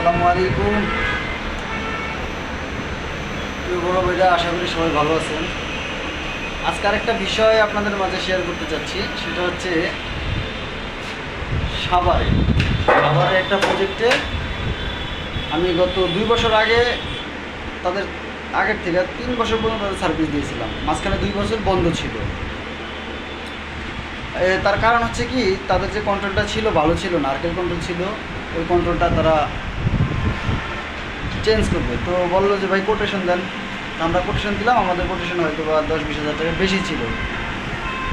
আসসালামু আলাইকুম। প্রিয় বড় ভাইরা, আশা করি সবাই ভালো আছেন। আজকে আরেকটা বিষয় আপনাদের মাঝে শেয়ার করতে চাচ্ছি, সেটা হচ্ছে সাভারে একটা প্রজেক্টে আমি গত 2 বছর আগে তাদের আগের থেকে 3 বছর পর্যন্ত তাদের সার্ভিস দিয়েছিলাম। মাঝখানে 2 বছর বন্ধ ছিল। তার কারণ হচ্ছে কি, তাদের যে কন্ট্রোলটা ছিল ভালো ছিল না, আর্কেল কন্ট্রোল ছিল। ওই কন্ট্রোলটা তারা চেঞ্জ করবে, তো বললো যে ভাই কোটেশন দেন। আমরা কোটেশন দিলাম, আমাদের কোটেশন হয়তো বা 10-20 হাজার টাকা বেশি ছিল।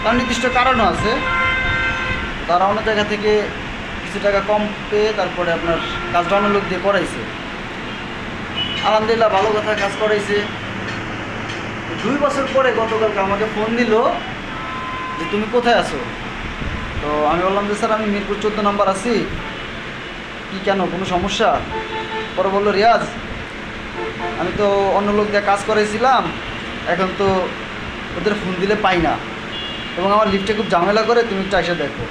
তার নির্দিষ্ট কারণও আছে, তারা অন্য জায়গা থেকে কিছু টাকা কম পেয়ে তারপরে আপনার কাজটা অন্য লোক দিয়ে করাইছে। আলহামদুলিল্লাহ, ভালো কথা, কাজ করাইছে। 2 বছর পরে গতকালকে আমাকে ফোন দিল যে তুমি কোথায় আছো। তো আমি বললাম যে স্যার আমি মিরপুর 14 নম্বর আছি। কি, কেন, কোনো সমস্যা? পরে বললো রিয়াজ, আমি তো অন্য লোক দিয়ে কাজ করাইছিলাম, এখন তো ওদের ফোন দিলে পাই না এবং আমার লিফটে খুব ঝামেলা করে, তুমি একটু এসে দেখো।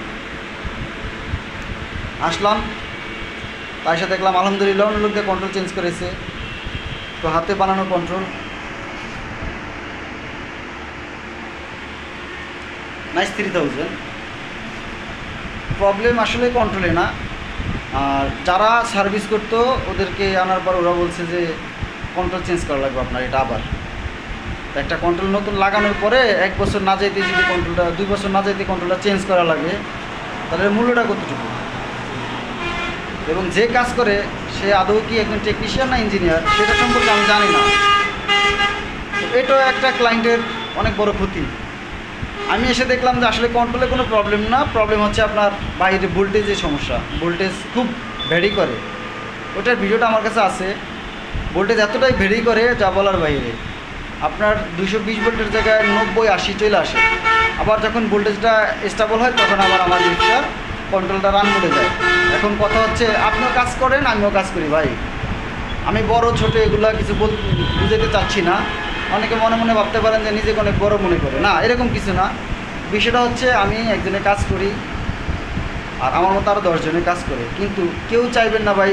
আসলাম, তাই এসে দেখলাম আলহামদুলিল্লাহ অন্য লোক দিয়ে কন্ট্রোল চেঞ্জ করেছে। তো হাতে বানানো কন্ট্রোল, নাইস 3000। প্রবলেম আসলে কন্ট্রোলে না, আর যারা সার্ভিস করতো ওদেরকে আনার পর ওরা বলছে যে কন্ট্রোল চেঞ্জ করা লাগবে আপনার। এটা আবার একটা কন্ট্রোল নতুন লাগানোর পরে 1 বছর না যাইতে যদি কন্ট্রোলটা, 2 বছর না যাইতে কন্ট্রোলটা চেঞ্জ করা লাগে, তাহলে মূল্যটা কতটুকু? এবং যে কাজ করে সে আদৌ কি একজন টেকনিশিয়ান না ইঞ্জিনিয়ার, সেটা সম্পর্কে আমি জানি না। এটাও একটা ক্লায়েন্টের অনেক বড় ক্ষতি। আমি এসে দেখলাম যে আসলে কন্ট্রোলে কোনো প্রবলেম না, প্রবলেম হচ্ছে আপনার বাইরে ভোল্টেজের সমস্যা। ভোল্টেজ খুব ভ্যারি করে, ওটার ভিডিওটা আমার কাছে আছে। ভোল্টেজ এতটাই ভ্যারি করে যা বলার বাইরে। আপনার 220 ভোল্টের জায়গায় 90-80 চলে আসে। আবার যখন ভোল্টেজটা স্টেবল হয় তখন আবার আমার লিফটার কন্ট্রোলটা রান করে যায়। এখন কথা হচ্ছে, আপনিও কাজ করেন, আমিও কাজ করি ভাই। আমি বড় ছোটো এগুলো কিছু বুঝাতে চাচ্ছি না। অনেকে মনে মনে ভাবতে পারেন যে নিজেকে অনেক বড় মনে করে, না, এরকম কিছু না। বিষয়টা হচ্ছে আমি একজনে কাজ করি আর আমার মতো আরও 10 জনে কাজ করে, কিন্তু কেউ চাইবেন না ভাই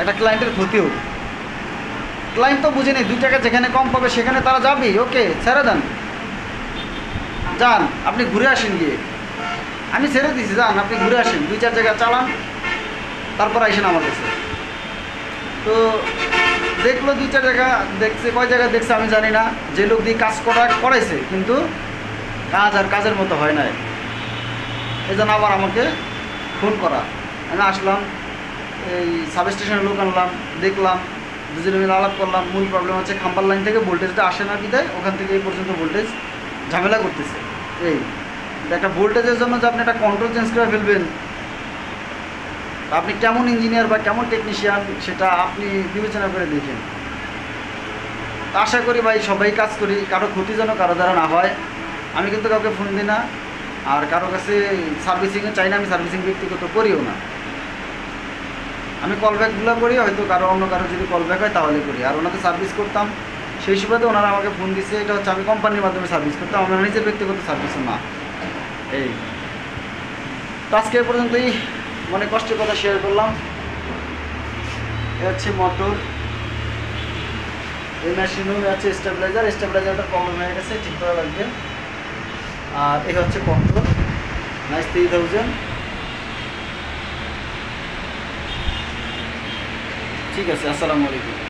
একটা ক্লায়েন্টের ক্ষতি হোক। ক্লায়েন্ট তো বুঝে নেই, 2 টাকা যেখানে কম পাবে সেখানে তারা যাবেই। ওকে, ছেড়ে দেন, যান, আপনি ঘুরে আসেন গিয়ে। আমি ছেড়ে দিয়েছি, যান আপনি ঘুরে আসেন, 2-4 জায়গা চালান, তারপর আসেন আমার কাছে। তো দেখলো 2-4 জায়গা দেখছে, কয় জায়গা দেখছে আমি জানি না। যে লোক দিয়ে কাজ করাইছে, কিন্তু কাজ আর কাজের মতো হয় নাই। এই জন্য আবার আমাকে ফোন করা। আমি আসলাম, এই সাবস্টেশনের লোক আনলাম, দেখলাম, দুজনে মিলে আলাপ করলাম। মূল প্রবলেম হচ্ছে খাম্বার লাইন থেকে ভোল্টেজটা আসে না বিদায়, ওখান থেকে এই পর্যন্ত ভোল্টেজ ঝামেলা করতেছে। এই একটা ভোল্টেজের জন্য যে আপনি একটা কন্ট্রোল চেঞ্জ করে ফেলবেন, আপনি কেমন ইঞ্জিনিয়ার বা কেমন টেকনিশিয়ান সেটা আপনি বিবেচনা করে দেখেন। তা আশা করি ভাই সবাই কাজ করি, কারো ক্ষতি যেন কারো দ্বারা না হয়। আমি কিন্তু কাউকে ফোন দিই না, আর কারো কাছে সার্ভিসিংয়ে চাই না। আমি সার্ভিসিং ব্যক্তিগত করিও না। আমি কলব্যাকগুলো করি, হয়তো অন্য কারো যদি কলব্যাক হয় তাহলে করি। আর ওনাকে সার্ভিস করতাম, সেই সুবাদে ওনারা আমাকে ফোন দিচ্ছে। এটা হচ্ছে আমি কোম্পানির মাধ্যমে সার্ভিস করতাম, আমার নিজের ব্যক্তিগত সার্ভিসও না। এই তো আজকে এ পর্যন্তই মনে কষ্টের কথা শেয়ার করলাম। এ হচ্ছে মোটর, এই মেশিনও আছে স্টেবিলাইজারটা প্রবলেম হয়ে গেছে, ঠিক করা লাগবে। আর এই হচ্ছে কন্ট্রোল, নাইস 3000। ঠিক আছে, আসসালামু আলাইকুম।